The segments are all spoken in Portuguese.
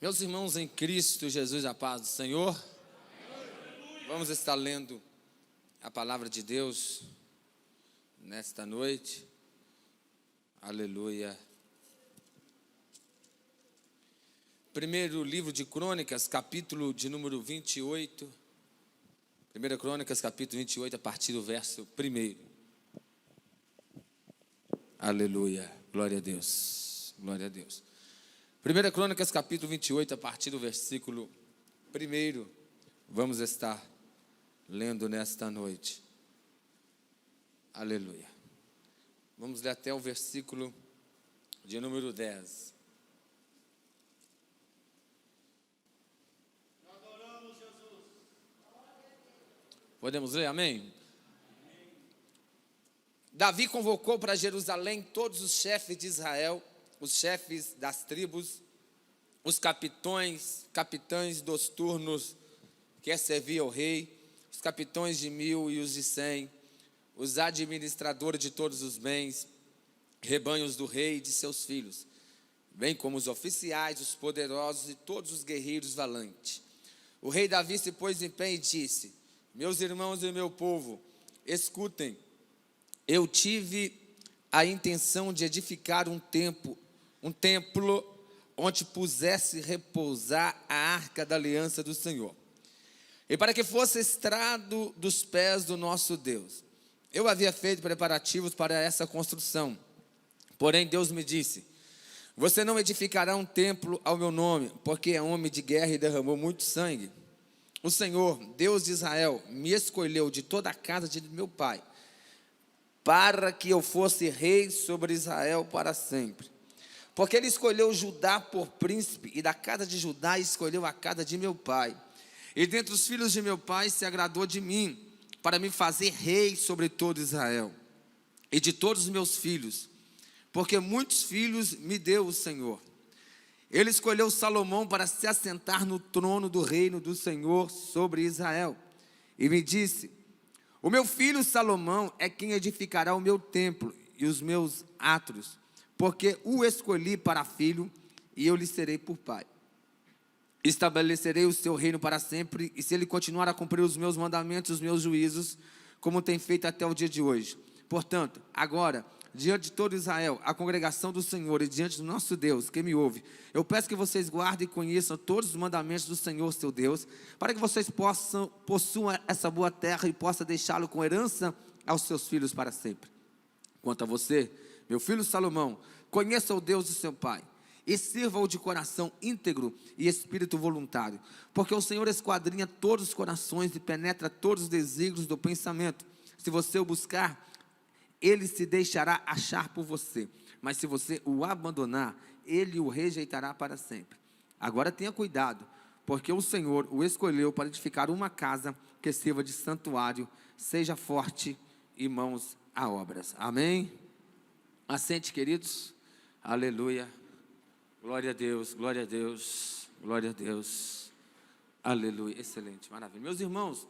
Meus irmãos em Cristo Jesus, a paz do Senhor. Vamos estar lendo a palavra de Deus nesta noite. Aleluia. Primeiro livro de Crônicas, capítulo de número 28. Primeira Crônicas, capítulo 28, a partir do verso 1. Aleluia. Glória a Deus. Glória a Deus. Primeira Crônicas, capítulo 28, a partir do versículo 1. Vamos estar lendo nesta noite. Aleluia. Vamos ler até o versículo de número 10. Adoramos Jesus. Podemos ler, amém? Davi convocou para Jerusalém todos os chefes de Israel, os chefes das tribos, os capitães dos turnos que serviam ao rei, os capitães de 1000 e os de 100, os administradores de todos os bens, rebanhos do rei e de seus filhos, bem como os oficiais, os poderosos e todos os guerreiros valentes. O rei Davi se pôs em pé e disse: meus irmãos e meu povo, escutem, eu tive a intenção de edificar um templo onde pusesse repousar a arca da aliança do Senhor, e para que fosse estrado dos pés do nosso Deus. Eu havia feito preparativos para essa construção, porém Deus me disse: você não edificará um templo ao meu nome, porque é homem de guerra e derramou muito sangue. O Senhor, Deus de Israel, me escolheu de toda a casa de meu pai, para que eu fosse rei sobre Israel para sempre. Porque ele escolheu Judá por príncipe, e da casa de Judá escolheu a casa de meu pai. E dentre os filhos de meu pai se agradou de mim, para me fazer rei sobre todo Israel, e de todos os meus filhos, porque muitos filhos me deu o Senhor. Ele escolheu Salomão para se assentar no trono do reino do Senhor sobre Israel, e me disse: o meu filho Salomão é quem edificará o meu templo e os meus átrios, porque o escolhi para filho, e eu lhe serei por pai. Estabelecerei o seu reino para sempre, e se ele continuar a cumprir os meus mandamentos, os meus juízos, como tem feito até o dia de hoje. Portanto, agora, diante de todo Israel, a congregação do Senhor, e diante do nosso Deus, que me ouve, eu peço que vocês guardem e conheçam todos os mandamentos do Senhor, seu Deus, para que vocês possuam essa boa terra e possam deixá-lo com herança aos seus filhos para sempre. Quanto a você, meu filho Salomão, conheça o Deus de seu pai, e sirva-o de coração íntegro e espírito voluntário, porque o Senhor esquadrinha todos os corações e penetra todos os desígnios do pensamento. Se você o buscar, ele se deixará achar por você, mas se você o abandonar, ele o rejeitará para sempre. Agora tenha cuidado, porque o Senhor o escolheu para edificar uma casa que sirva de santuário. Seja forte e mãos a obras. Amém? Assente, queridos. Aleluia. Glória a Deus, glória a Deus, glória a Deus. Aleluia. Excelente, maravilha. Meus irmãos,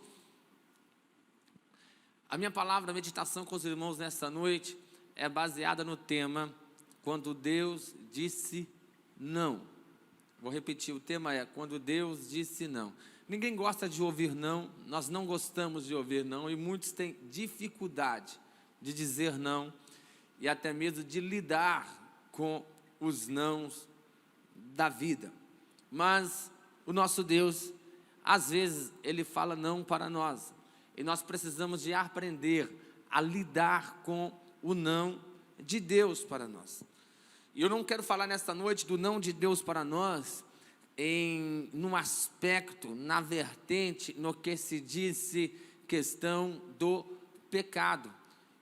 a minha palavra, a meditação com os irmãos nessa noite é baseada no tema Quando Deus disse não. Vou repetir, o tema é Quando Deus disse não. Ninguém gosta de ouvir não, nós não gostamos de ouvir não, e muitos têm dificuldade de dizer não, e até mesmo de lidar com os nãos da vida. Mas o nosso Deus, às vezes, Ele fala não para nós, e nós precisamos de aprender a lidar com o não de Deus para nós. E eu não quero falar nesta noite do não de Deus para nós num aspecto, na vertente, no que se disse questão do pecado.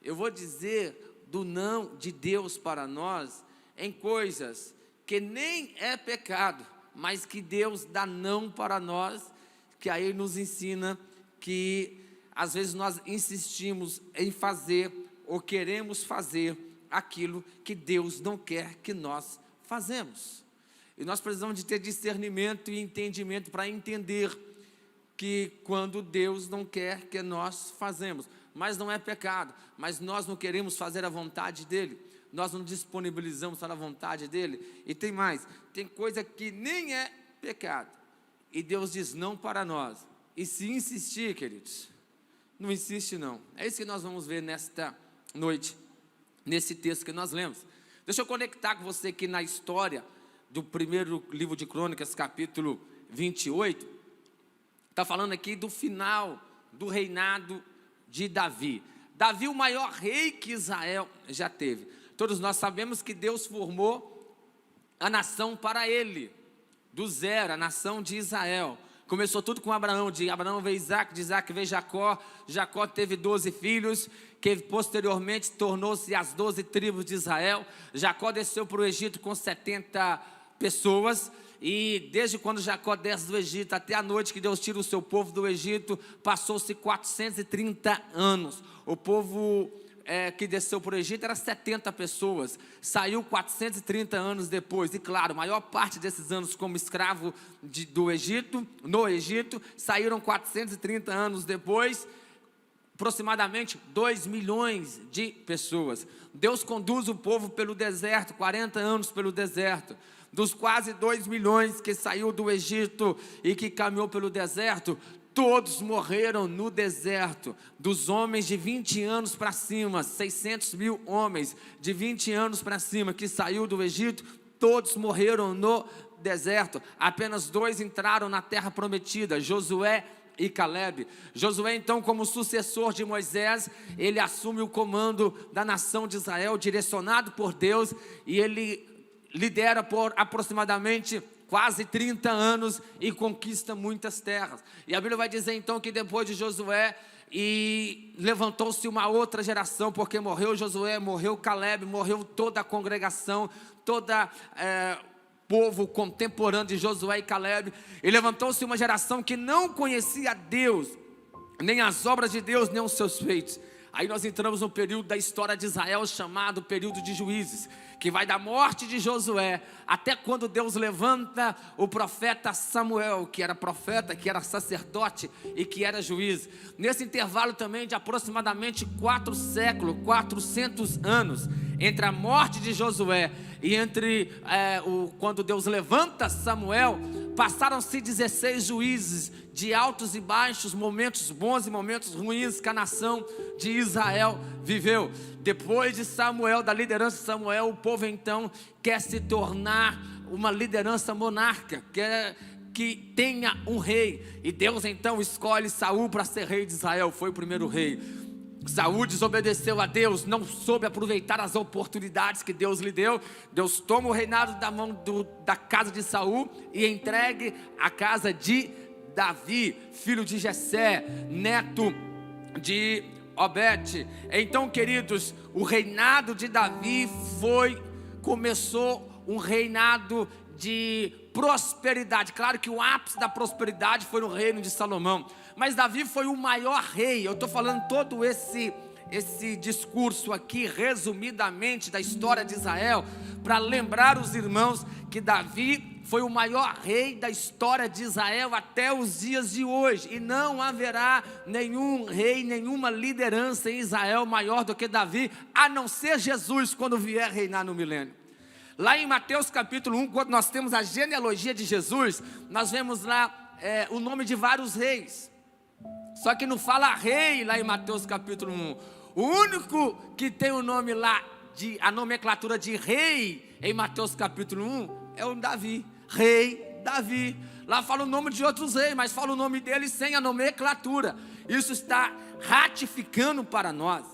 Eu vou dizer do não de Deus para nós em coisas que nem é pecado, mas que Deus dá não para nós, que aí nos ensina que às vezes nós insistimos em fazer ou queremos fazer aquilo que Deus não quer que nós fazemos. E nós precisamos de ter discernimento e entendimento para entender que quando Deus não quer que nós fazemos, mas não é pecado, mas nós não queremos fazer a vontade dEle, nós não disponibilizamos para a vontade dEle. E tem mais, tem coisa que nem é pecado. E Deus diz não para nós. E se insistir, queridos, não insiste não. É isso que nós vamos ver nesta noite, nesse texto que nós lemos. Deixa eu conectar com você aqui na história do primeiro livro de Crônicas, capítulo 28. Está falando aqui do final do reinado de Davi. Davi, o maior rei que Israel já teve. Todos nós sabemos que Deus formou a nação para ele, do zero, a nação de Israel. Começou tudo com Abraão, de Abraão veio Isaac, de Isaac veio Jacó. Jacó teve 12 filhos, que posteriormente tornou-se as 12 tribos de Israel. Jacó desceu para o Egito com 70 pessoas, e desde quando Jacó desce do Egito até a noite que Deus tira o seu povo do Egito, passou-se 430 anos. O povo que desceu para o Egito era 70 pessoas, saiu 430 anos depois, e claro, a maior parte desses anos como escravo do Egito, no Egito, saíram 430 anos depois, aproximadamente 2 milhões de pessoas. Deus conduz o povo pelo deserto, 40 anos pelo deserto. Dos quase 2 milhões que saiu do Egito e que caminhou pelo deserto, todos morreram no deserto. Dos homens de 20 anos para cima, 600 mil homens de 20 anos para cima que saiu do Egito, todos morreram no deserto. Apenas 2 entraram na terra prometida, Josué e Caleb. Josué, então, como sucessor de Moisés, ele assume o comando da nação de Israel, direcionado por Deus, e ele lidera por aproximadamente quase 30 anos e conquista muitas terras. E a Bíblia vai dizer então que depois de Josué, e levantou-se uma outra geração, porque morreu Josué, morreu Caleb, morreu toda a congregação, toda povo contemporâneo de Josué e Caleb, e levantou-se uma geração que não conhecia Deus, nem as obras de Deus, nem os seus feitos. Aí nós entramos no período da história de Israel, chamado período de juízes, que vai da morte de Josué, até quando Deus levanta o profeta Samuel, que era profeta, que era sacerdote e que era juiz. Nesse intervalo também de aproximadamente 4 séculos, 400 anos, entre a morte de Josué e entre quando Deus levanta Samuel, passaram-se 16 juízes, de altos e baixos, momentos bons e momentos ruins que a nação de Israel viveu. Depois de Samuel, da liderança de Samuel, o povo então quer se tornar uma liderança monarca, quer que tenha um rei, e Deus então escolhe Saul para ser rei de Israel. Foi o primeiro rei. Saul desobedeceu a Deus, não soube aproveitar as oportunidades que Deus lhe deu. Deus toma o reinado da mão da casa de Saul e entregue a casa de Davi, filho de Jessé, neto de Obed. Então, queridos, o reinado de Davi começou um reinado de prosperidade. Claro que o ápice da prosperidade foi no reino de Salomão, mas Davi foi o maior rei. Eu estou falando todo esse discurso aqui, resumidamente, da história de Israel, para lembrar os irmãos que Davi foi o maior rei da história de Israel até os dias de hoje, e não haverá nenhum rei, nenhuma liderança em Israel maior do que Davi, a não ser Jesus, quando vier reinar no milênio. Lá em Mateus capítulo 1, quando nós temos a genealogia de Jesus, nós vemos lá o nome de vários reis, só que não fala rei lá em Mateus capítulo 1. O único que tem o nome lá, a nomenclatura de rei em Mateus capítulo 1, é o Davi, rei Davi. Lá fala o nome de outros reis, mas fala o nome dele sem a nomenclatura. Isso está ratificando para nós,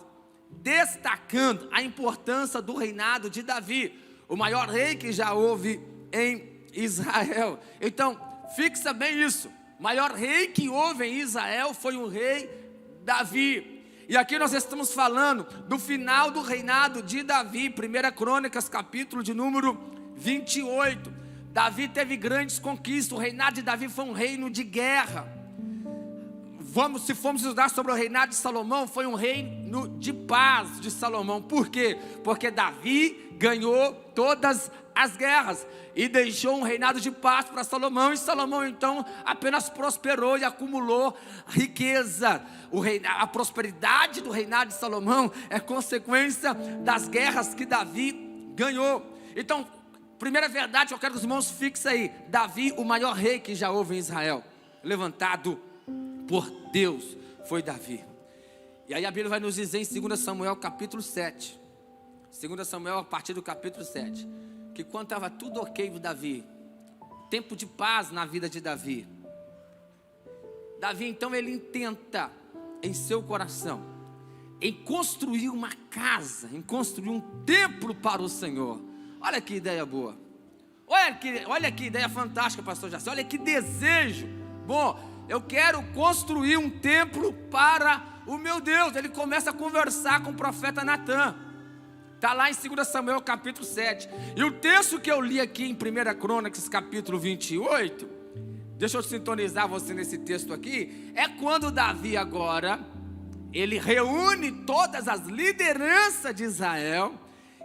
destacando a importância do reinado de Davi, o maior rei que já houve em Israel. Então, fixa bem isso. O maior rei que houve em Israel foi o rei Davi. E aqui nós estamos falando do final do reinado de Davi. 1 Crônicas, capítulo de número 28. Davi teve grandes conquistas. O reinado de Davi foi um reino de guerra. Se formos estudar sobre o reinado de Salomão, foi um reino de paz de Salomão. Por quê? Porque Davi ganhou todas as guerras e deixou um reinado de paz para Salomão. E Salomão então apenas prosperou e acumulou riqueza. A prosperidade do reinado de Salomão é consequência das guerras que Davi ganhou. Então, Primeira verdade que eu quero que os irmãos fixem aí: Davi, o maior rei que já houve em Israel, levantado por Deus, foi Davi. E aí a Bíblia vai nos dizer em 2 Samuel capítulo 7, 2 Samuel a partir do capítulo 7, que quando estava tudo ok com Davi, tempo de paz na vida de Davi, então ele intenta em seu coração, em construir uma casa, em construir um templo para o Senhor. Olha que ideia boa, olha que ideia fantástica, pastor Jaci, olha que desejo bom. Eu quero construir um templo para o meu Deus. Ele começa a conversar com o profeta Natã. Está lá em 2 Samuel capítulo 7. E o texto que eu li aqui em 1 Crônicas capítulo 28, deixa eu sintonizar você nesse texto aqui, é quando Davi agora, ele reúne todas as lideranças de Israel,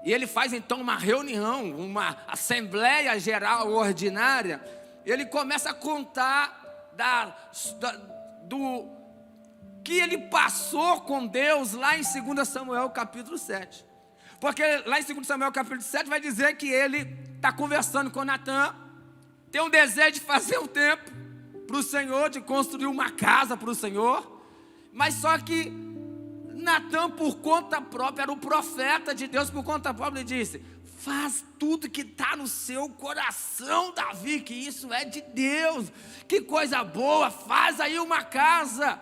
e ele faz então uma reunião, uma assembleia geral ordinária. Ele começa a contar do que ele passou com Deus lá em 2 Samuel capítulo 7. Porque lá em 2 Samuel capítulo 7 vai dizer que ele está conversando com Natã, tem um desejo de fazer um templo para o Senhor, de construir uma casa para o Senhor, mas só que Natã, por conta própria, era o profeta de Deus, por conta própria, ele disse: faz tudo que está no seu coração, Davi, que isso é de Deus, que coisa boa, faz aí uma casa.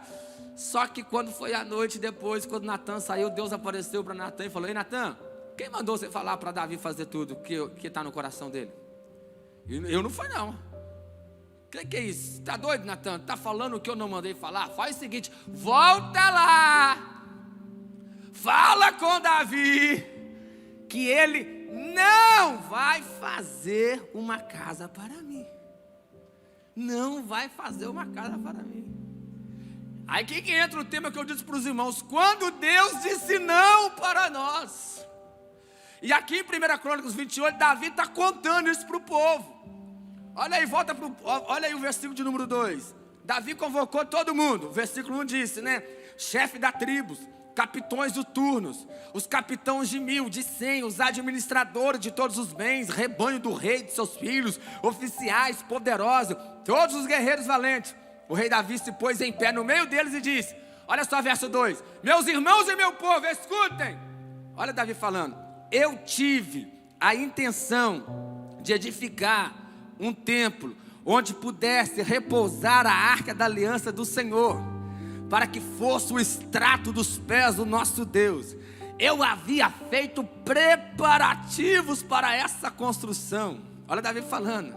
Só que quando foi à noite depois, quando Natã saiu, Deus apareceu para Natã e falou: ei Natã, quem mandou você falar para Davi fazer tudo que está no coração dele? Eu não fui não. Que é isso? Está doido, Natã? Está falando o que eu não mandei falar? Faz o seguinte, volta lá, fala com Davi, que ele não vai fazer uma casa para mim. Não vai fazer uma casa para mim. Aí que entra o tema que eu disse para os irmãos: quando Deus disse não para nós. E aqui em 1 Crônicas 28, Davi está contando isso para o povo. Olha aí, olha aí o versículo de número 2. Davi convocou todo mundo. O versículo 1 disse, né? Chefe da tribos, capitões dos turnos, os capitães de 1000, de 100, os administradores de todos os bens, rebanho do rei, de seus filhos, oficiais poderosos, todos os guerreiros valentes. O rei Davi se pôs em pé no meio deles e disse, olha só verso 2, meus irmãos e meu povo, escutem. Olha Davi falando, eu tive a intenção de edificar um templo onde pudesse repousar a arca da aliança do Senhor, para que fosse o extrato dos pés do nosso Deus. Eu havia feito preparativos para essa construção. Olha Davi falando.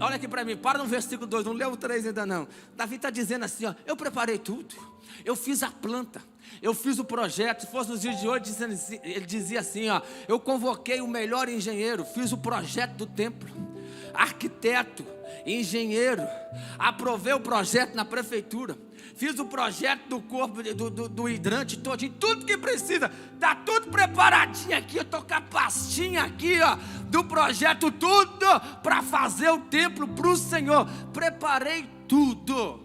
Olha aqui para mim, para no versículo 2, não leu o 3 ainda não. Davi está dizendo assim, ó, eu preparei tudo. Eu fiz a planta, eu fiz o projeto. Se fosse nos dias de hoje, ele dizia assim, ó, eu convoquei o melhor engenheiro, fiz o projeto do templo, arquiteto, engenheiro, aprovei o projeto na prefeitura, fiz o projeto do corpo do hidrante todinho, tudo que precisa, está tudo preparadinho aqui. Eu estou com a pastinha aqui, ó, do projeto, tudo para fazer o templo para o Senhor. Preparei tudo.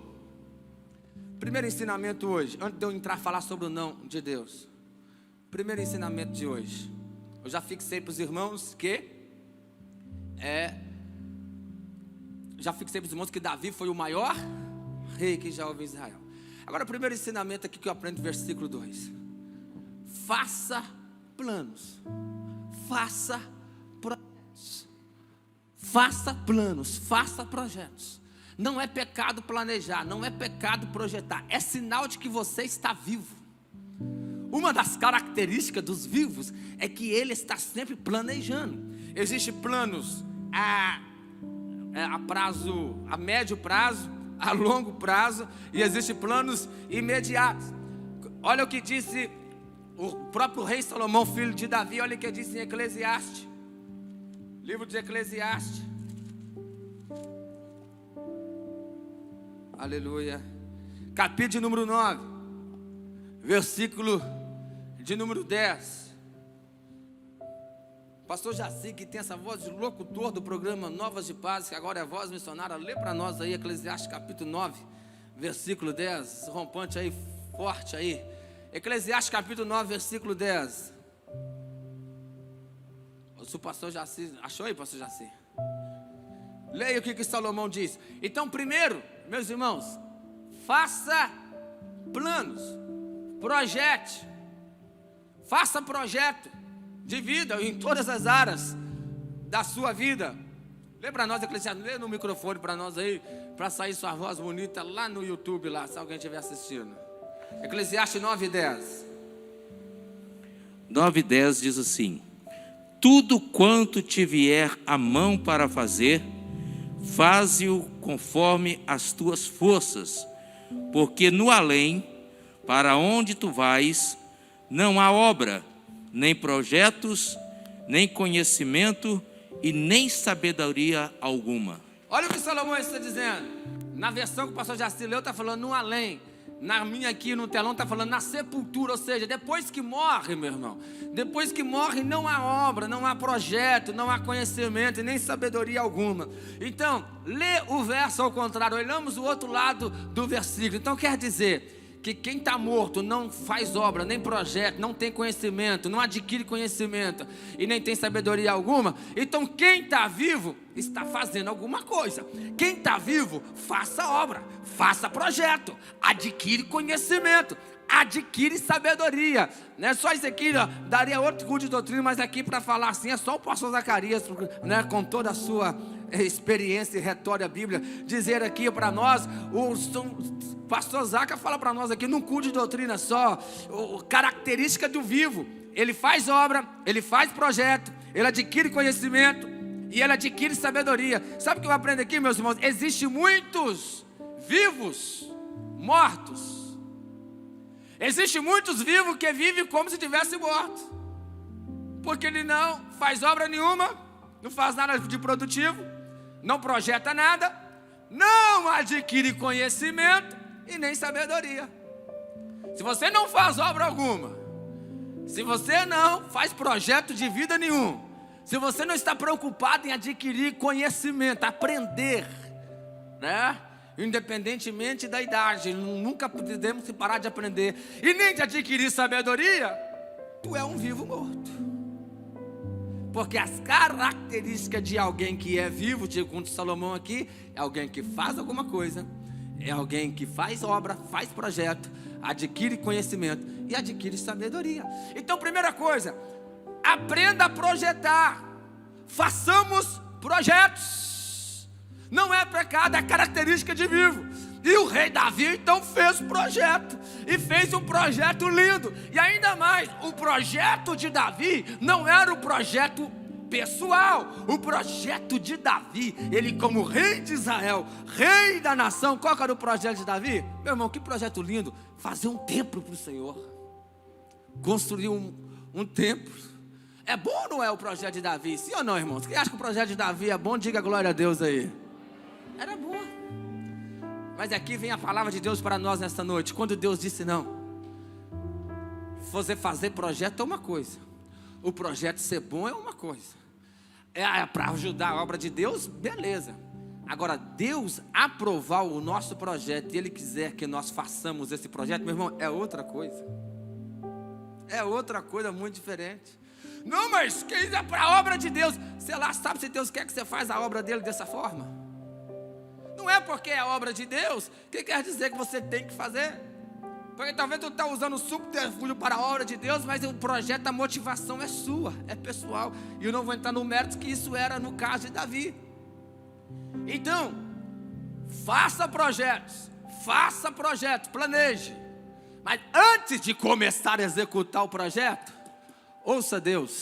Primeiro ensinamento hoje, antes de eu entrar a falar sobre o não de Deus. Primeiro ensinamento de hoje, eu já fixei para os irmãos que Davi foi o maior rei que já houve em Israel. Agora o primeiro ensinamento aqui que eu aprendo no versículo 2. Faça planos. Faça projetos. Faça planos, faça projetos. Não é pecado planejar, não é pecado projetar. É sinal de que você está vivo. Uma das características dos vivos é que ele está sempre planejando. Existem planos a prazo, a médio prazo, a longo prazo, e existem planos imediatos. Olha o que disse o próprio rei Salomão, filho de Davi. Olha o que disse em Eclesiastes, livro de Eclesiastes, aleluia, capítulo de número 9, versículo de número 10. Pastor Jaci, que tem essa voz de locutor do programa Novas de Paz, que agora é voz missionária, lê para nós aí Eclesiastes capítulo 9, versículo 10, rompante aí, forte aí. Eclesiastes capítulo 9, versículo 10. O pastor Jaci, achou aí, pastor Jaci? Leia o que Salomão diz. Então, primeiro, meus irmãos, faça planos, projete, faça projeto de vida em todas as áreas da sua vida. Lê para nós, Eclesiastes, lê no microfone para nós aí, para sair sua voz bonita lá no YouTube, lá, se alguém estiver assistindo. Eclesiastes 9:10. 9:10 diz assim: tudo quanto te vier a mão para fazer, faze-o conforme as tuas forças, porque no além, para onde tu vais, não há obra, nem projetos, nem conhecimento e nem sabedoria alguma. Olha o que Salomão está dizendo. Na versão que o pastor Jaci leu, está falando no além. Na minha aqui no telão está falando na sepultura, ou seja, depois que morre, meu irmão, depois que morre não há obra, não há projeto, não há conhecimento e nem sabedoria alguma. Então, lê o verso ao contrário, olhamos o outro lado do versículo. Então quer dizer que quem está morto não faz obra, nem projeto, não tem conhecimento, não adquire conhecimento e nem tem sabedoria alguma. Então quem está vivo está fazendo alguma coisa. Quem está vivo, faça obra, faça projeto, adquire conhecimento, adquire sabedoria. Não é só isso aqui, ó, daria outro curso de doutrina, mas aqui para falar assim é só o pastor Zacarias, né, com toda a sua experiência e retórica bíblica, dizer aqui para nós, o pastor Zaca fala para nós aqui num curso de doutrina só, característica do vivo. Ele faz obra, ele faz projeto, ele adquire conhecimento e ele adquire sabedoria. Sabe o que eu aprendo aqui, meus irmãos? Existem muitos vivos mortos. Existem muitos vivos que vivem como se tivesse morto, porque ele não faz obra nenhuma, não faz nada de produtivo, não projeta nada, não adquire conhecimento e nem sabedoria. Se você não faz obra alguma, se você não faz projeto de vida nenhum, se você não está preocupado em adquirir conhecimento, aprender, né? Independentemente da idade, nunca podemos se parar de aprender e nem de adquirir sabedoria, tu é um vivo morto. Porque as características de alguém que é vivo, segundo Salomão aqui, é alguém que faz alguma coisa, é alguém que faz obra, faz projeto, adquire conhecimento e adquire sabedoria. Então, primeira coisa, aprenda a projetar, façamos projetos. Não é pecado, é característica de vivo. E o rei Davi então fez projeto, e fez um projeto lindo. E ainda mais, o projeto de Davi não era o projeto pessoal. O projeto de Davi, ele como rei de Israel, rei da nação, qual era o projeto de Davi? Meu irmão, que projeto lindo, fazer um templo para o Senhor, construir um templo. É bom ou não é o projeto de Davi? Sim ou não, irmãos? Quem acha que o projeto de Davi é bom, diga glória a Deus aí. Era bom. Mas aqui vem a palavra de Deus para nós nesta noite. Quando Deus disse não, você fazer projeto é uma coisa, o projeto ser bom é uma coisa. É para ajudar a obra de Deus, beleza. Agora, Deus aprovar o nosso projeto e Ele quiser que nós façamos esse projeto, meu irmão, é outra coisa. É outra coisa muito diferente. Não, mas que isso é para a obra de Deus. Sei lá, sabe se Deus quer que você faça a obra dele dessa forma? Não é porque é a obra de Deus que quer dizer que você tem que fazer. Porque talvez tu está usando o subterfúgio para a obra de Deus, mas o projeto, a motivação é sua, é pessoal. E eu não vou entrar no mérito que isso era no caso de Davi. Então, faça projetos, planeje. Mas antes de começar a executar o projeto, ouça Deus,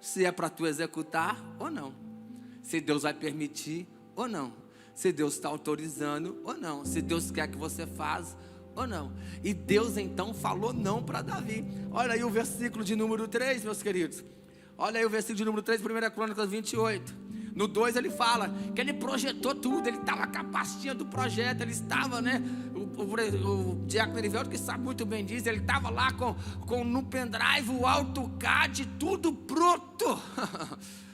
se é para tu executar ou não, se Deus vai permitir ou não, se Deus está autorizando ou não, se Deus quer que você faça ou não. E Deus então falou não para Davi. Olha aí o versículo de número 3, meus queridos. Olha aí o versículo de número 3, 1 Crônicas 28. No 2 ele fala que ele projetou tudo, ele estava com a pastinha do projeto, ele estava, né? O diácono Erivelto, que sabe muito bem disso, ele estava lá com no pendrive, o AutoCAD, tudo pronto.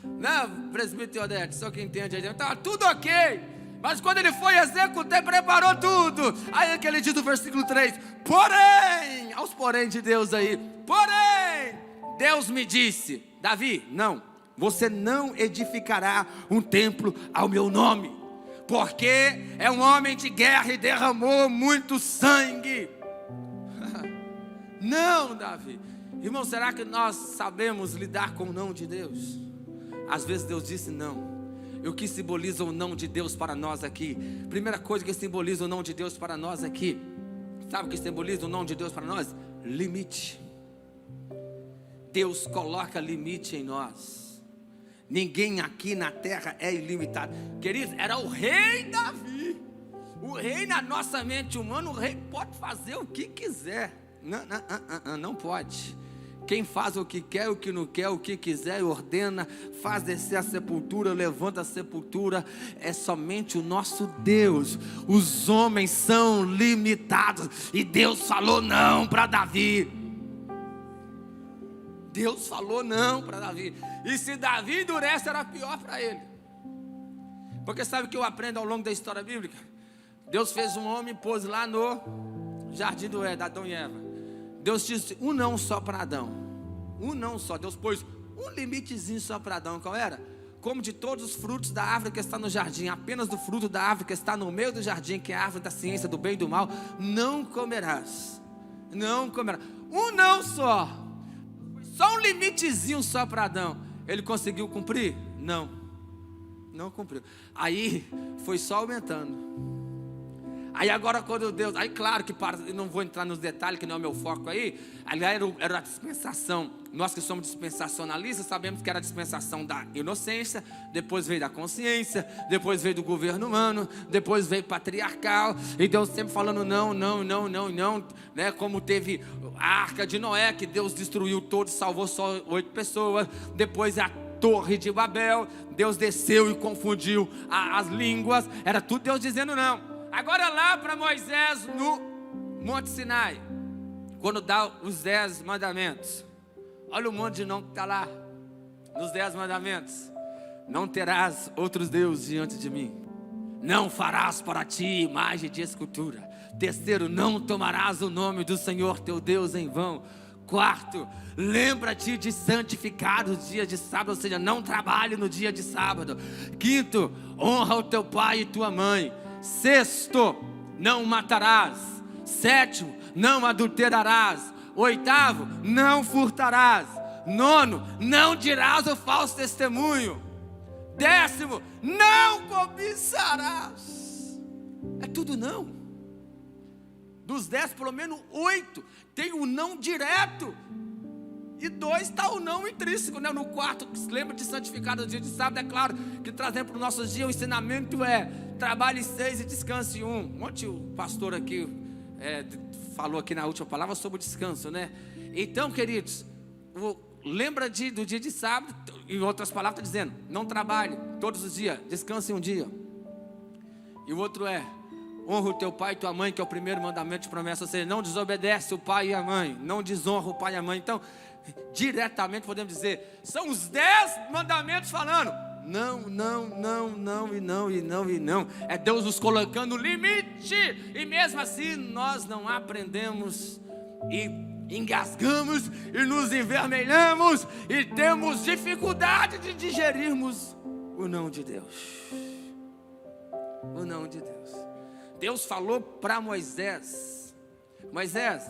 Né, presbítero Odete, só quem entende, estava tudo ok. Mas quando ele foi executar, preparou tudo. Aí é que ele diz no versículo 3, porém, aos porém de Deus aí, porém, Deus me disse, Davi, não, você não edificará um templo ao meu nome, porque é um homem de guerra e derramou muito sangue. Não, Davi. Irmão, será que nós sabemos lidar com o não de Deus? Às vezes Deus disse não. E o que simboliza o não de Deus para nós aqui? Primeira coisa que simboliza o não de Deus para nós aqui, sabe o que simboliza o não de Deus para nós? Limite. Deus coloca limite em nós. Ninguém aqui na terra é ilimitado. Queridos, era o rei Davi. O rei na nossa mente humana, o rei pode fazer o que quiser. Não pode. Quem faz o que quer, o que não quer, o que quiser, ordena, faz descer a sepultura, levanta a sepultura, é somente o nosso Deus. Os homens são limitados, e Deus falou não para Davi. Deus falou não para Davi, e se Davi endurece, era pior para ele. Porque sabe o que eu aprendo ao longo da história bíblica? Deus fez um homem e pôs lá no jardim do Éden, Adão e Eva. Deus disse um não só para Adão. Um não só. Deus pôs um limitezinho só para Adão. Qual era? Como de todos os frutos da árvore que está no jardim, apenas do fruto da árvore que está no meio do jardim, que é a árvore da ciência do bem e do mal, não comerás. Não comerás. Um não só. Só um limitezinho só para Adão. Ele conseguiu cumprir? Não. Não cumpriu. Aí foi só aumentando. Aí agora quando Deus, aí claro que eu não vou entrar nos detalhes, que não é o meu foco aí. Ali era a dispensação. Nós que somos dispensacionalistas sabemos que era a dispensação da inocência. Depois veio da consciência. Depois veio do governo humano. Depois veio patriarcal. E Deus sempre falando não, né? Como teve a arca de Noé, que Deus destruiu todos, salvou só 8 pessoas. Depois a Torre de Babel, Deus desceu e confundiu as línguas. Era tudo Deus dizendo não. Agora lá para Moisés no Monte Sinai, quando dá os 10 mandamentos. Olha o monte de não que está lá nos 10 mandamentos. Não terás outros deuses diante de mim. Não farás para ti imagem de escultura. Terceiro, não tomarás o nome do Senhor teu Deus em vão. Quarto, lembra-te de santificar os dias de sábado, ou seja, não trabalhe no dia de sábado. Quinto, honra o teu pai e tua mãe. Sexto, não matarás. Sétimo, não adulterarás. Oitavo, não furtarás. Nono, não dirás o falso testemunho. Décimo, não cobiçarás. É tudo não. Dos 10, pelo menos 8 tem o não direto. E 2 está o não intrínseco, né? No quarto, lembra de santificar o dia de sábado, é claro que trazendo para os nossos dias o ensinamento é: trabalhe 6 e descanse 1. Ontem o pastor aqui falou aqui na última palavra sobre o descanso, né? Então, queridos, lembra do dia de sábado, em outras palavras está dizendo: não trabalhe todos os dias, descanse um dia. E o outro é: honra o teu pai e tua mãe, que é o primeiro mandamento de promessa. Ou seja, não desobedece o pai e a mãe, não desonra o pai e a mãe. Então, diretamente podemos dizer, são os 10 mandamentos falando não, e não. É Deus nos colocando limite. E mesmo assim nós não aprendemos, e engasgamos, e nos envermelhamos, e temos dificuldade de digerirmos o não de Deus. O não de Deus. Deus falou para Moisés: Moisés,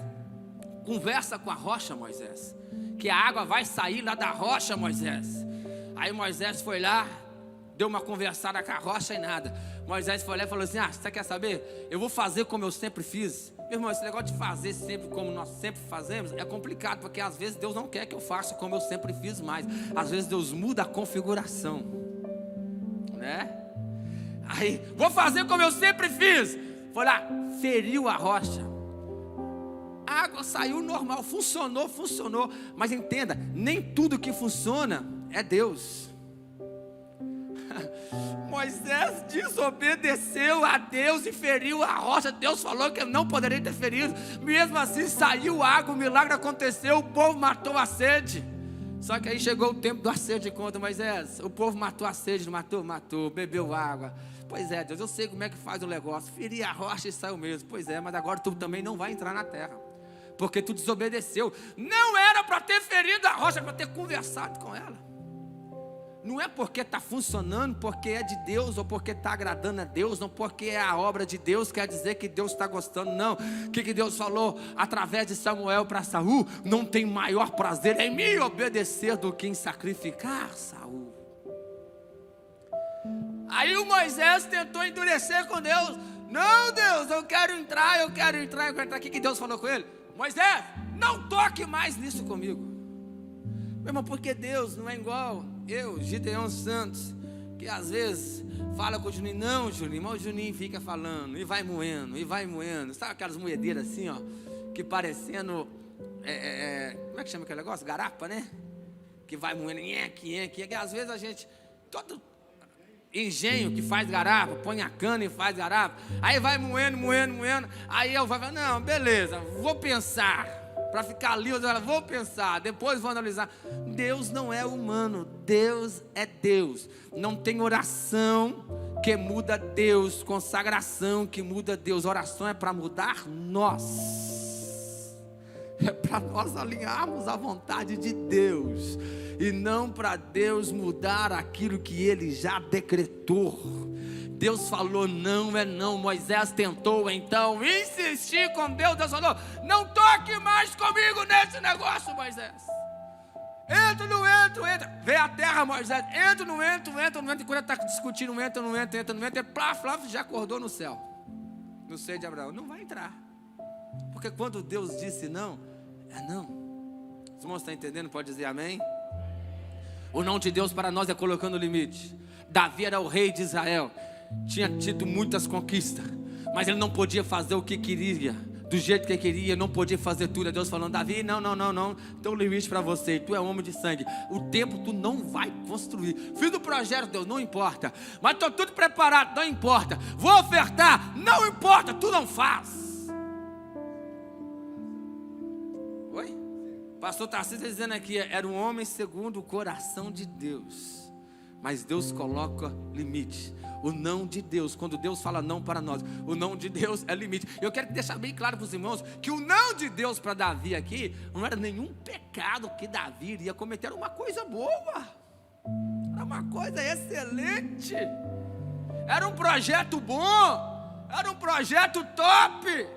conversa com a rocha, Moisés, que a água vai sair lá da rocha, Moisés. Aí Moisés foi lá, deu uma conversada com a rocha e nada. Moisés foi lá e falou assim: você quer saber? Eu vou fazer como eu sempre fiz. Meu irmão, esse negócio de fazer sempre como nós sempre fazemos é complicado, porque às vezes Deus não quer que eu faça como eu sempre fiz mais. Às vezes Deus muda a configuração, né? Aí, vou fazer como eu sempre fiz. Foi lá, feriu a rocha. A água saiu normal, funcionou. Mas entenda, nem tudo que funciona é Deus. Moisés desobedeceu a Deus e feriu a rocha. Deus falou que não poderia ter ferido. Mesmo assim saiu água, o milagre aconteceu, o povo matou a sede. Só que aí chegou o tempo do acerto de conta. Moisés, o povo matou a sede, matou, bebeu água. Pois é, Deus, eu sei como é que faz o negócio. Feri a rocha e saiu mesmo. Pois é, mas agora tu também não vai entrar na terra, porque tu desobedeceu. Não era para ter ferido a rocha, para ter conversado com ela. Não é porque está funcionando, porque é de Deus, ou porque está agradando a Deus, não porque é a obra de Deus, quer dizer que Deus está gostando, não. O que Deus falou através de Samuel para Saul? Não tem maior prazer em me obedecer do que em sacrificar Saul. Aí o Moisés tentou endurecer com Deus. Não, Deus, eu quero entrar. O que Deus falou com ele? Moisés, não toque mais nisso comigo. Meu irmão, porque Deus não é igual eu, Gideon Santos, que às vezes fala com o Juninho. Não, Juninho, mas o Juninho fica falando, e vai moendo. Sabe aquelas moedeiras assim, ó, que parecendo, como é que chama aquele negócio? Garapa, né? Que vai moendo, que às vezes a gente, todo engenho que faz garapa, põe a cana e faz garapa, aí vai moendo, aí eu vou falar, não, beleza, vou pensar, para ficar livre, vou pensar, depois vou analisar. Deus não é humano, Deus é Deus. Não tem oração que muda Deus, consagração que muda Deus. Oração é para mudar nós, é para nós alinharmos a vontade de Deus, e não para Deus mudar aquilo que Ele já decretou. Deus falou, não é não. Moisés tentou então insistir com Deus. Deus falou, não toque mais comigo nesse negócio, Moisés. Entra, não entra. Vê a terra, Moisés. Entra, não entra. E quando está discutindo, entra, não entra. E plaf, já acordou no céu. No seio de Abraão. Não vai entrar. Porque quando Deus disse não, é não. Os irmãos estão entendendo? Pode dizer amém? O não de Deus para nós é colocando limite. Davi era o rei de Israel. Tinha tido muitas conquistas, mas ele não podia fazer o que queria, do jeito que queria, não podia fazer tudo. Deus falando, Davi, não, tem um limite para você, tu é homem de sangue, o templo tu não vai construir. Fiz o projeto, Deus, não importa, mas estou tudo preparado, não importa, vou ofertar, não importa, tu não faz. Oi? Pastor Tarcísio está dizendo aqui, era um homem segundo o coração de Deus, mas Deus coloca limite. O não de Deus, quando Deus fala não para nós, o não de Deus é limite. Eu quero deixar bem claro para os irmãos que o não de Deus para Davi aqui não era nenhum pecado que Davi iria cometer, era uma coisa boa, era uma coisa excelente, era um projeto bom, era um projeto top.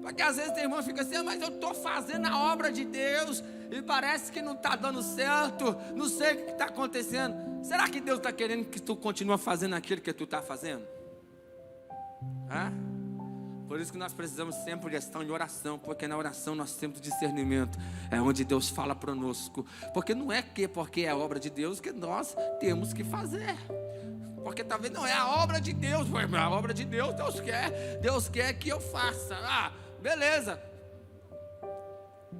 Porque às vezes tem irmão que fica assim, mas eu estou fazendo a obra de Deus e parece que não está dando certo, não sei o que está acontecendo. Será que Deus está querendo que tu continue fazendo aquilo que tu está fazendo? Por isso que nós precisamos sempre estar em oração, porque na oração nós temos discernimento, é onde Deus fala conosco. Porque não é porque é a obra de Deus que nós temos que fazer. Porque talvez não é a obra de Deus, mas a obra de Deus, Deus quer que eu faça. Beleza.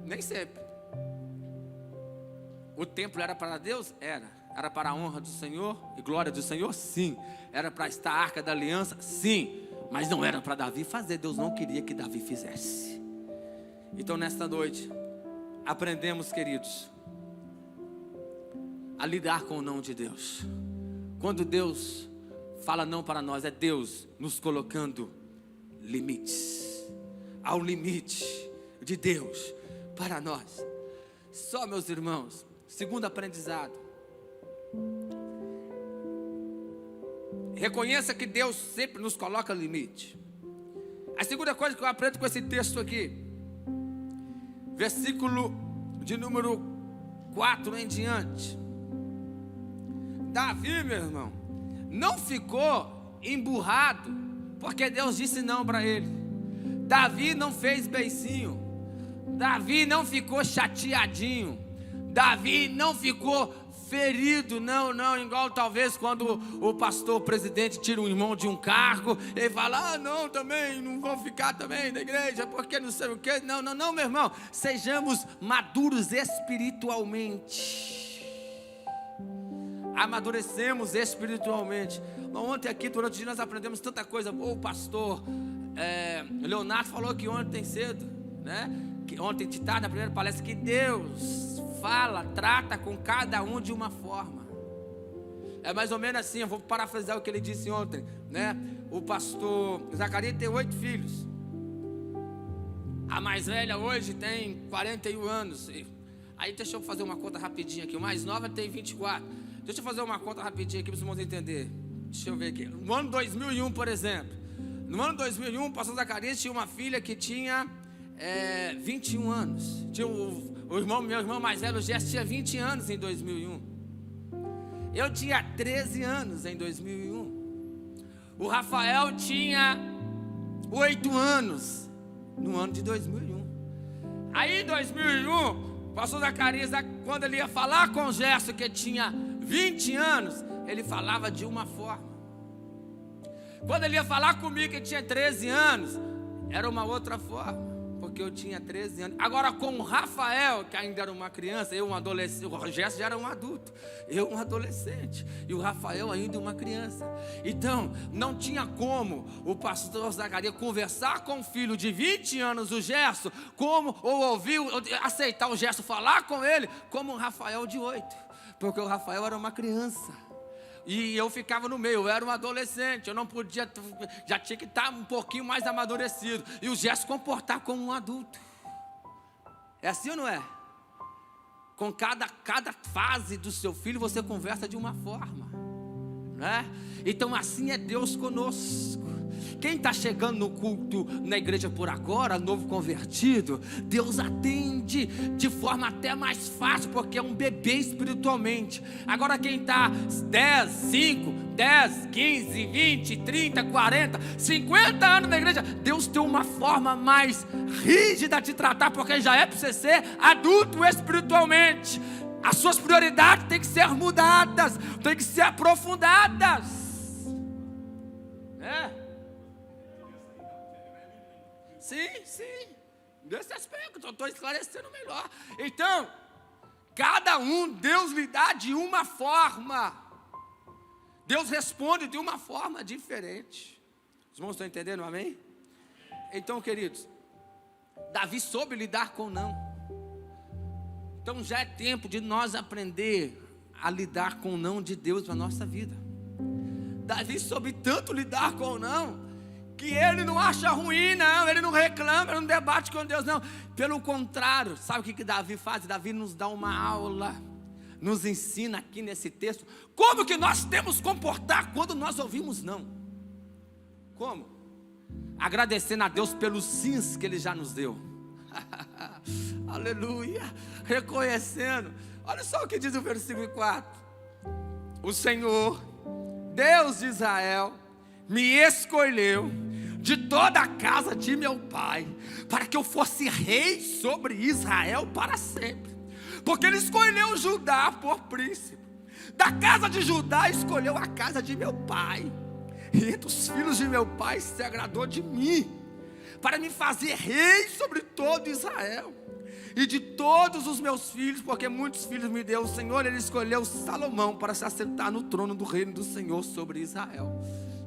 Nem sempre. O templo era para Deus? Era para a honra do Senhor e glória do Senhor? Sim. Era para estar a arca da aliança? Sim. Mas não era para Davi fazer. Deus não queria que Davi fizesse. Então nesta noite aprendemos, queridos, a lidar com o não de Deus. Quando Deus fala não para nós, é Deus nos colocando limites. Há um limite de Deus para nós. Só, meus irmãos, segundo aprendizado, reconheça que Deus sempre nos coloca limite. A segunda coisa que eu aprendo com esse texto aqui, versículo de número 4 em diante. Davi, meu irmão, não ficou emburrado porque Deus disse não para ele. Davi não fez beicinho. Davi não ficou chateadinho. Davi não ficou ferido, não, igual talvez quando o pastor, o presidente tira um irmão de um cargo, ele fala, não, também, não vou ficar também na igreja, porque não sei o que, não, meu irmão, sejamos maduros espiritualmente, amadurecemos espiritualmente. Ontem aqui, durante o dia, nós aprendemos tanta coisa. O pastor Leonardo falou que ontem cedo, né? Que ontem de tarde, na primeira palestra, que Deus fala, trata com cada um de uma forma. É mais ou menos assim, eu vou parafrasear o que ele disse ontem, né? O pastor Zacarias tem 8 filhos. A mais velha hoje tem 41 anos. Aí deixa eu fazer uma conta rapidinho aqui. O mais nova tem 24. Deixa eu fazer uma conta rapidinho aqui para os irmãos entenderem. Deixa eu ver aqui. No ano 2001, por exemplo. No ano 2001, o pastor Zacarias tinha uma filha que tinha 21 anos. Tinha meu irmão mais velho, o Gerson, tinha 20 anos em 2001. Eu tinha 13 anos em 2001. O Rafael tinha 8 anos no ano de 2001. Aí em 2001, o pastor Zacarias, quando ele ia falar com o Gerson, que tinha 20 anos, ele falava de uma forma. Quando ele ia falar comigo, que tinha 13 anos, era uma outra forma, porque eu tinha 13 anos. Agora com o Rafael, que ainda era uma criança, eu um adolescente, o Gerson já era um adulto, eu um adolescente, e o Rafael ainda uma criança. Então, não tinha como o pastor Zacarias conversar com o filho de 20 anos, o Gerson, aceitar o Gerson falar com ele, como um Rafael de 8, porque o Rafael era uma criança. E eu ficava no meio, eu era um adolescente, eu não podia, já tinha que estar um pouquinho mais amadurecido. E o Gerson comportar como um adulto. É assim ou não é? Com cada fase do seu filho, você conversa de uma forma, né? Então assim é Deus conosco. Quem está chegando no culto na igreja por agora, novo convertido, Deus atende de forma até mais fácil, porque é um bebê espiritualmente. Agora quem está 10, 5, 10, 15, 20, 30, 40, 50 anos na igreja, Deus tem uma forma mais rígida de tratar, porque já é para você ser adulto espiritualmente. As suas prioridades têm que ser mudadas, têm que ser aprofundadas, né? Sim, nesse aspecto, eu estou esclarecendo melhor. Então, cada um, Deus lhe dá de uma forma, Deus responde de uma forma diferente. Os irmãos estão entendendo, amém? Então, queridos, Davi soube lidar com não. Então já é tempo de nós aprender a lidar com o não de Deus na nossa vida. Davi soube tanto lidar com o não, que ele não acha ruim, não, ele não reclama, ele não debate com Deus, não. Pelo contrário, sabe o que Davi faz? Davi nos dá uma aula, nos ensina aqui nesse texto, como que nós temos que comportar quando nós ouvimos não. Como? Agradecendo a Deus pelos sims que Ele já nos deu. Aleluia, reconhecendo. Olha só o que diz o versículo 4. O Senhor, Deus de Israel, me escolheu de toda a casa de meu pai, para que eu fosse rei sobre Israel para sempre. Porque Ele escolheu Judá por príncipe. Da casa de Judá escolheu a casa de meu pai, e entre os filhos de meu pai se agradou de mim, para me fazer rei sobre todo Israel. E de todos os meus filhos, porque muitos filhos me deu o Senhor, Ele escolheu Salomão para se assentar no trono do reino do Senhor sobre Israel.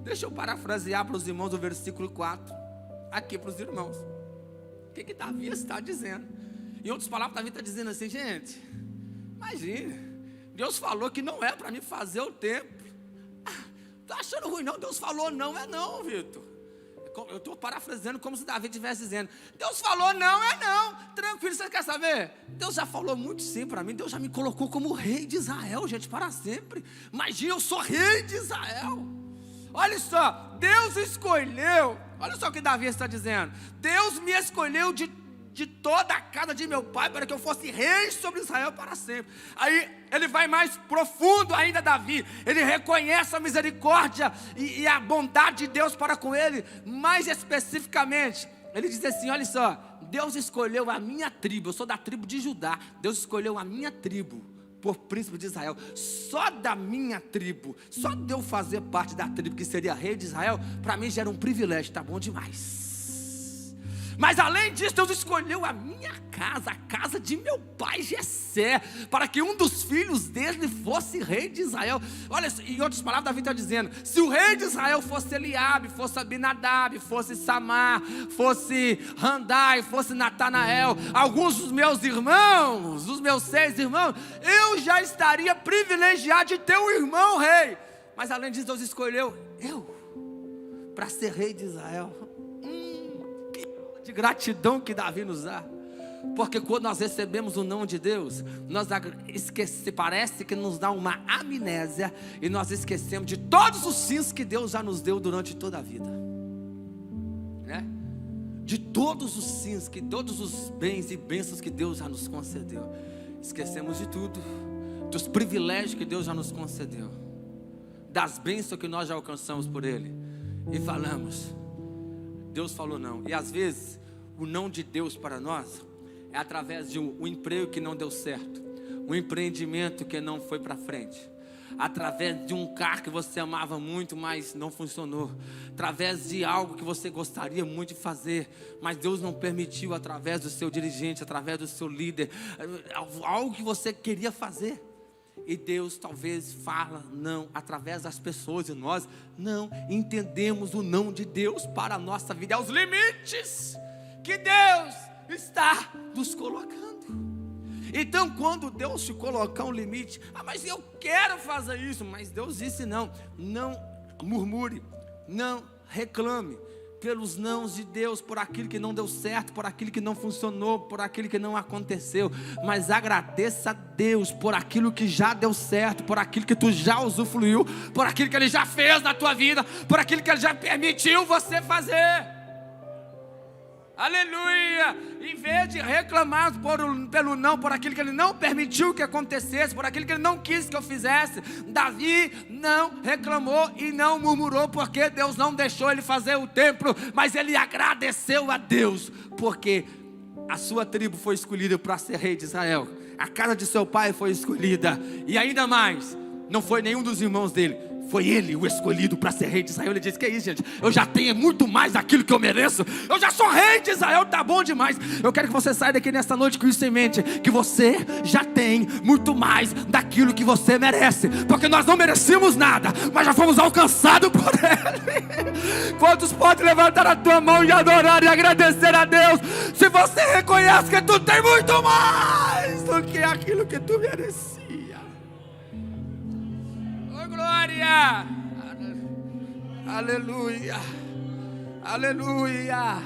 Deixa eu parafrasear para os irmãos o versículo 4, aqui para os irmãos. O que Davi está dizendo? Em outras palavras, Davi está dizendo assim: gente, imagine, Deus falou que não é para me fazer o templo. Está achando ruim não? Deus falou não é não, Vitor. Eu estou parafraseando como se Davi estivesse dizendo: Deus falou não é não. Tranquilo, você quer saber? Deus já falou muito sim para mim. Deus já me colocou como rei de Israel, gente, para sempre. Imagina, eu sou rei de Israel. Olha só, Deus escolheu. Olha só o que Davi está dizendo: Deus me escolheu de toda a casa de meu pai, para que eu fosse rei sobre Israel para sempre. Aí ele vai mais profundo ainda, Davi. Ele reconhece a misericórdia e a bondade de Deus para com ele. Mais especificamente, ele diz assim: olha só, Deus escolheu a minha tribo. Eu sou da tribo de Judá. Deus escolheu a minha tribo por príncipe de Israel. Só da minha tribo, só de eu fazer parte da tribo que seria rei de Israel, para mim já era um privilégio, tá bom demais. Mas além disso, Deus escolheu a minha casa, a casa de meu pai Jessé, para que um dos filhos dele fosse rei de Israel. Olha, em outras palavras, Davi está dizendo: se o rei de Israel fosse Eliabe, fosse Abinadab, fosse Samar, fosse Randai, fosse Natanael, alguns dos meus irmãos, dos meus 6 irmãos, eu já estaria privilegiado de ter um irmão rei. Mas além disso, Deus escolheu eu para ser rei de Israel. De gratidão que Davi nos dá. Porque quando nós recebemos o não de Deus, nós parece que nos dá uma amnésia e nós esquecemos de todos os sims que Deus já nos deu durante toda a vida, né? De todos os sims, todos os bens e bênçãos que Deus já nos concedeu. Esquecemos de tudo, dos privilégios que Deus já nos concedeu, das bênçãos que nós já alcançamos por Ele, e falamos, Deus falou não. E às vezes o não de Deus para nós é através de um emprego que não deu certo, um empreendimento que não foi para frente, através de um carro que você amava muito, mas não funcionou, através de algo que você gostaria muito de fazer, mas Deus não permitiu, através do seu dirigente, através do seu líder, algo que você queria fazer. E Deus talvez fala não através das pessoas, e nós não entendemos o não de Deus para a nossa vida, aos limites que Deus está nos colocando. Então quando Deus te colocar um limite, mas eu quero fazer isso, mas Deus disse não murmure, não reclame pelos nãos de Deus, por aquilo que não deu certo, por aquilo que não funcionou, por aquilo que não aconteceu, mas agradeça a Deus por aquilo que já deu certo, por aquilo que tu já usufruiu, por aquilo que Ele já fez na tua vida, por aquilo que Ele já permitiu você fazer. Aleluia! Em vez de reclamar pelo não, por aquilo que Ele não permitiu que acontecesse, por aquilo que Ele não quis que eu fizesse, Davi não reclamou e não murmurou, porque Deus não deixou ele fazer o templo, mas ele agradeceu a Deus, porque a sua tribo foi escolhida para ser rei de Israel, a casa de seu pai foi escolhida, e ainda mais, não foi nenhum dos irmãos dele, foi ele o escolhido para ser rei de Israel. Ele disse, que é isso, gente? Eu já tenho muito mais daquilo que eu mereço. Eu já sou rei de Israel, tá bom demais. Eu quero que você saia daqui nesta noite com isso em mente, que você já tem muito mais daquilo que você merece, porque nós não merecemos nada, mas já fomos alcançados por Ele. Quantos podem levantar a tua mão e adorar e agradecer a Deus, se você reconhece que tu tem muito mais do que aquilo que tu merecia? Glória, aleluia, aleluia.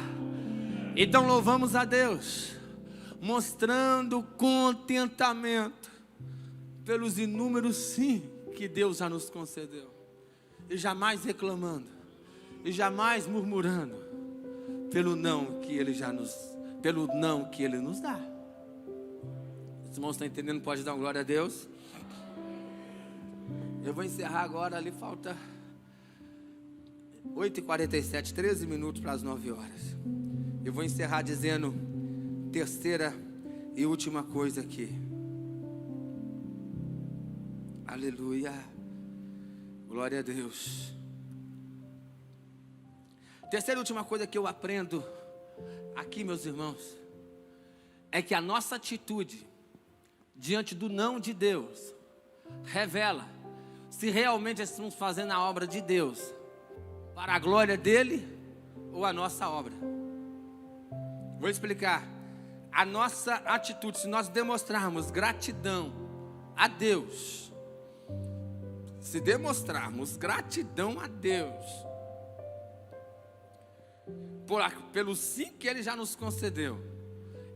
Então louvamos a Deus, mostrando contentamento pelos inúmeros sim que Deus já nos concedeu, e jamais reclamando, e jamais murmurando pelo não que Ele nos dá. Os irmãos estão entendendo? Pode dar uma glória a Deus. Eu vou encerrar agora, ali falta 8h47, 13 minutos para as 9 horas. Eu vou encerrar dizendo terceira e última coisa aqui. Aleluia, glória a Deus. Terceira e última coisa que eu aprendo aqui, meus irmãos, é que a nossa atitude diante do não de Deus revela se realmente estamos fazendo a obra de Deus para a glória dele ou a nossa obra. Vou explicar. A nossa atitude, se nós demonstrarmos gratidão a Deus, se demonstrarmos gratidão a Deus pelo sim que Ele já nos concedeu,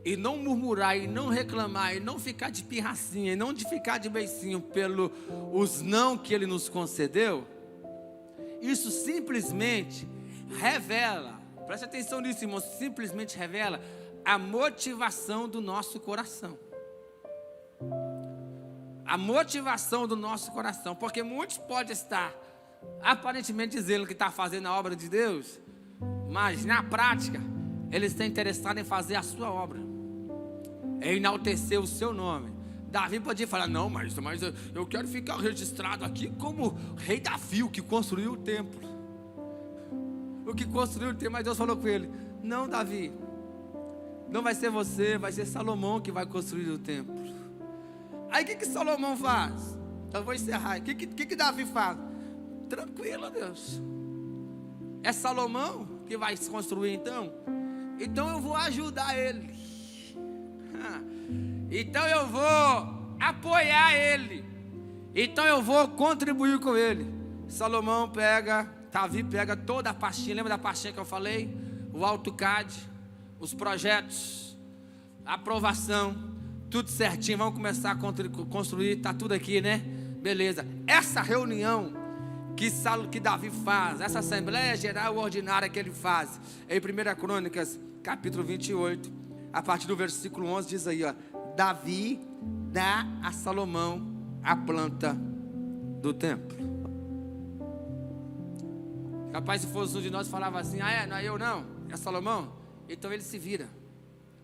e não murmurar, e não reclamar, e não ficar de pirracinha, e não de ficar de beicinho pelos não que Ele nos concedeu, isso simplesmente revela, preste atenção nisso, irmão, simplesmente revela a motivação do nosso coração. A motivação do nosso coração, porque muitos podem estar aparentemente dizendo que está fazendo a obra de Deus, mas na prática eles estão interessados em fazer a sua obra, em enaltecer o seu nome. Davi podia falar, não, mas eu quero ficar registrado aqui como rei Davi, o que construiu o templo. Mas Deus falou com ele, não, Davi, não vai ser você, vai ser Salomão que vai construir o templo. Aí o que Salomão faz? Eu vou encerrar. O que Davi faz? Tranquilo, Deus, é Salomão que vai se construir então? Então eu vou ajudar ele, então eu vou apoiar ele, então eu vou contribuir com ele. Davi pega toda a pastinha, lembra da pastinha que eu falei? O AutoCAD, os projetos, aprovação, tudo certinho, vamos começar a construir, está tudo aqui, né? Beleza. Essa reunião que Davi faz, essa assembleia geral ordinária que ele faz, em 1 Crônicas, capítulo 28, a partir do versículo 11, diz aí, ó: Davi dá a Salomão a planta do templo. Capaz se fosse um de nós falava assim: ah, não é eu não, é Salomão. Então ele se vira,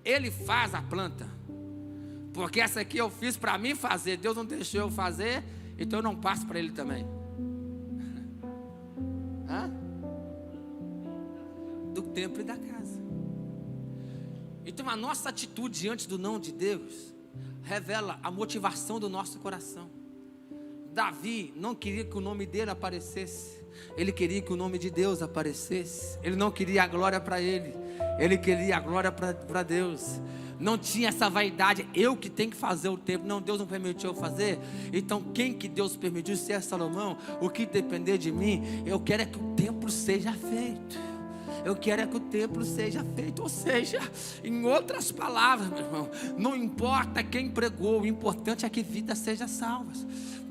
ele faz a planta, porque essa aqui eu fiz para mim fazer, Deus não deixou eu fazer, então eu não passo para ele também. Hã? Do templo e da casa. Então a nossa atitude diante do não de Deus revela a motivação do nosso coração. Davi não queria que o nome dele aparecesse, ele queria que o nome de Deus aparecesse. Ele não queria a glória para ele, ele queria a glória para Deus. Não tinha essa vaidade, eu que tenho que fazer o templo. Não, Deus não permitiu eu fazer. Então quem que Deus permitiu? Se é Salomão, o que depender de mim, eu quero é que o templo seja feito. Eu quero é que o templo seja feito. Ou seja, em outras palavras, meu irmão, não importa quem pregou, o importante é que vidas sejam salvas.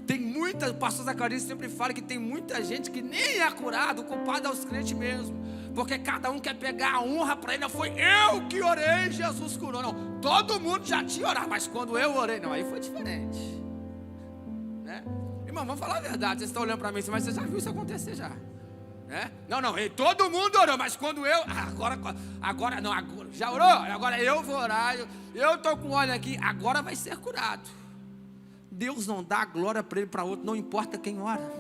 Tem muita, o pastor Zacarias sempre fala que tem muita gente que nem é curado, o culpado é os crentes mesmo, porque cada um quer pegar a honra para ele. Não foi eu que orei, Jesus curou. Não, todo mundo já tinha orado, mas quando eu orei, não, aí foi diferente, né? Irmão, vamos falar a verdade. Vocês estão olhando para mim, mas você já viu isso acontecer já, né? Não, todo mundo orou, mas quando eu, agora não, agora, já orou? Agora eu vou orar, eu estou com óleo aqui, agora vai ser curado. Deus não dá glória para ele, para outro, não importa quem ora.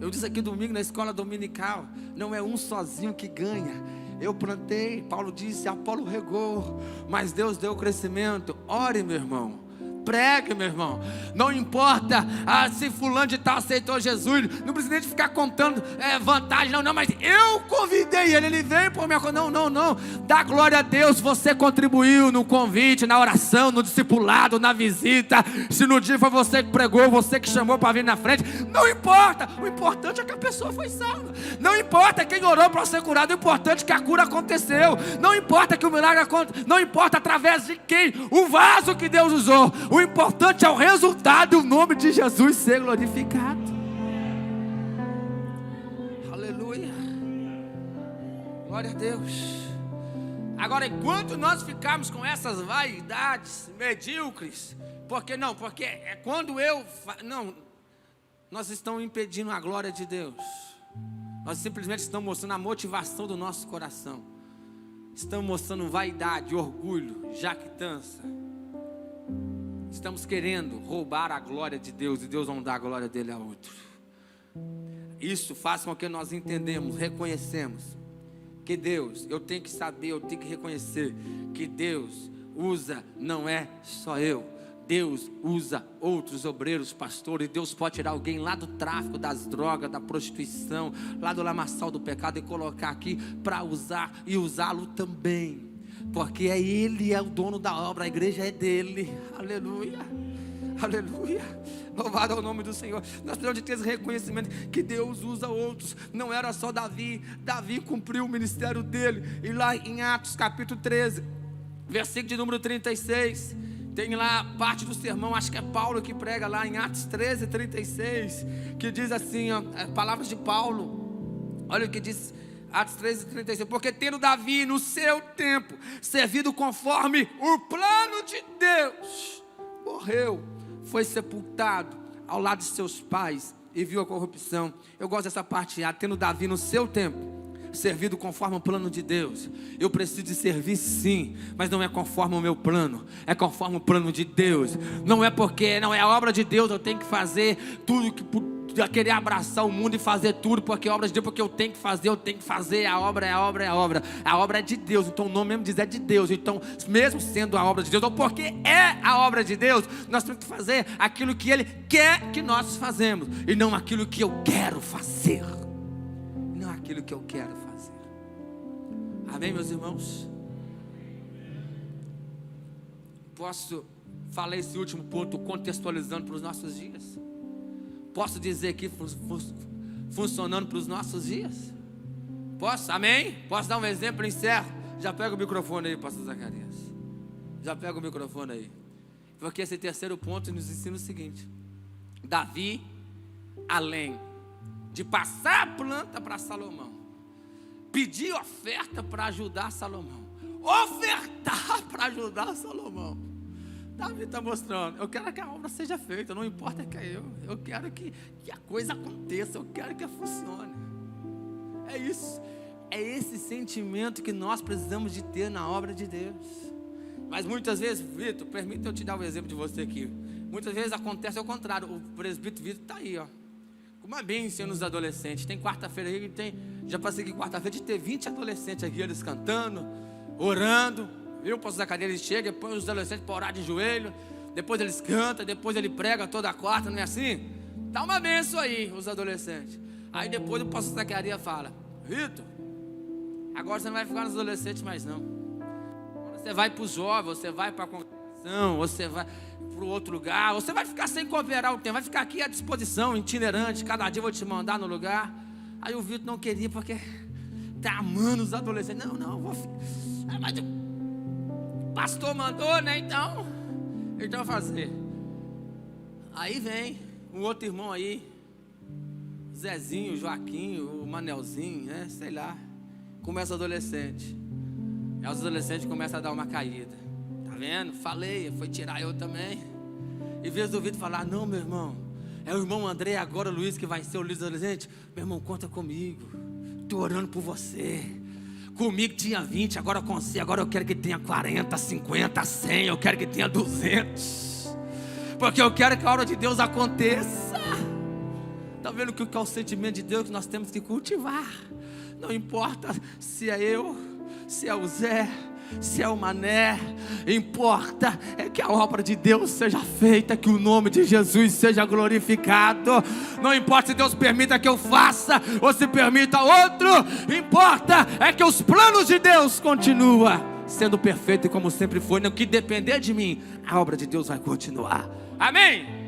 Eu disse aqui domingo na escola dominical, não é um sozinho que ganha. Eu plantei, Paulo disse, Apolo regou, mas Deus deu o crescimento. Ore, meu irmão, pregue, meu irmão. Não importa se fulano de tal aceitou Jesus, não precisa nem de ficar contando vantagem, não, mas eu convidei ele veio por minha conta. Não, dá glória a Deus, você contribuiu no convite, na oração, no discipulado, na visita. Se no dia foi você que pregou, você que chamou para vir na frente, não importa, o importante é que a pessoa foi salva. Não importa quem orou para ser curado, o importante é que a cura aconteceu. Não importa que o milagre aconteceu, não importa através de quem, o vaso que Deus usou. O importante é o resultado e o nome de Jesus ser glorificado. Aleluia. Glória a Deus. Agora, enquanto nós ficarmos com essas vaidades medíocres, porque é quando nós estamos impedindo a glória de Deus. Nós simplesmente estamos mostrando a motivação do nosso coração. Estamos mostrando vaidade, orgulho, jactância. Estamos querendo roubar a glória de Deus e Deus não dá a glória dele a outro. Isso faz com que nós entendemos, reconhecemos que Deus, eu tenho que saber, eu tenho que reconhecer que Deus usa, não é só eu. Deus usa outros obreiros, pastores. Deus pode tirar alguém lá do tráfico, das drogas, da prostituição, lá do lamaçal do pecado e colocar aqui para usar e usá-lo também. Porque Ele é o dono da obra, a igreja é dele. Aleluia, aleluia. Louvado é o nome do Senhor. Nós precisamos de ter esse reconhecimento que Deus usa outros. Não era só Davi. Davi cumpriu o ministério dele. E lá em Atos capítulo 13, versículo de número 36, tem lá parte do sermão, acho que é Paulo que prega lá em Atos 13, 36, que diz assim, ó, palavras de Paulo. Olha o que diz Atos 13, 36. Porque tendo Davi no seu tempo servido conforme o plano de Deus, morreu, foi sepultado ao lado de seus pais e viu a corrupção. Eu gosto dessa parte, tendo Davi no seu tempo servido conforme o plano de Deus. Eu preciso de servir sim, mas não é conforme o meu plano, é conforme o plano de Deus. Não é porque não é a obra de Deus, eu tenho que fazer tudo que querer abraçar o mundo e fazer tudo porque é obra de Deus, porque eu tenho que fazer, a obra é de Deus, então o nome mesmo diz é de Deus. Então mesmo sendo a obra de Deus, ou porque é a obra de Deus, nós temos que fazer aquilo que Ele quer que nós fazemos, e não aquilo que eu quero fazer, não aquilo que eu quero fazer. Amém, meus irmãos? Posso falar esse último ponto contextualizando para os nossos dias? Posso dizer aqui funcionando para os nossos dias? Posso? Amém? Posso dar um exemplo e encerro? Já pega o microfone aí, pastor Zacarias. Já pega o microfone aí. Porque esse terceiro ponto nos ensina o seguinte: Davi, além de passar a planta para Salomão, pedir oferta para ajudar Salomão, ofertar para ajudar Salomão. Davi está mostrando: eu quero que a obra seja feita, não importa que é eu quero que a coisa aconteça, eu quero que funcione. É isso, é esse sentimento que nós precisamos de ter na obra de Deus. Mas muitas vezes, Vitor, permita eu te dar um exemplo de você aqui. Muitas vezes acontece ao contrário. O presbítero Vitor está aí, ó, com uma bênção nos adolescentes. Tem quarta-feira aí, já passei aqui quarta-feira de ter 20 adolescentes aqui, eles cantando, orando, viu? O pastor Zacarias, ele chega, põe os adolescentes para orar de joelho, depois eles cantam, depois ele prega toda a quarta, não é assim? Dá uma bênção aí, os adolescentes. Aí depois o pastor Zacarias fala: Vitor, agora você não vai ficar nos adolescentes mais não. Você vai para os jovens, você vai para a congregação, você vai para o outro lugar, você vai ficar sem cooperar o tempo, vai ficar aqui à disposição, itinerante, cada dia eu vou te mandar no lugar. Aí o Vitor não queria, porque está amando os adolescentes. Não, vou ficar. Mas o pastor mandou, né? Então eu fazer. Aí vem um outro irmão aí, Zezinho, Joaquim, o Manelzinho, né? Sei lá, começa adolescente. Aí os adolescentes começam a dar uma caída. Tá vendo? Falei, foi tirar eu também. Em vez do Vitor falar: não, meu irmão, é o irmão André, agora o Luiz que vai ser o líder adolescente. Meu irmão, conta comigo, estou orando por você. Comigo tinha 20, agora com você, agora eu quero que tenha 40, 50, 100, eu quero que tenha 200. Porque eu quero que a obra de Deus aconteça. Tá vendo que é o sentimento de Deus que nós temos que cultivar? Não importa se é eu, se é o Zé, se é o Mané, importa é que a obra de Deus seja feita, que o nome de Jesus seja glorificado. Não importa se Deus permita que eu faça ou se permita outro, importa é que os planos de Deus continuam sendo perfeitos como sempre foi. No que depender de mim, a obra de Deus vai continuar. Amém?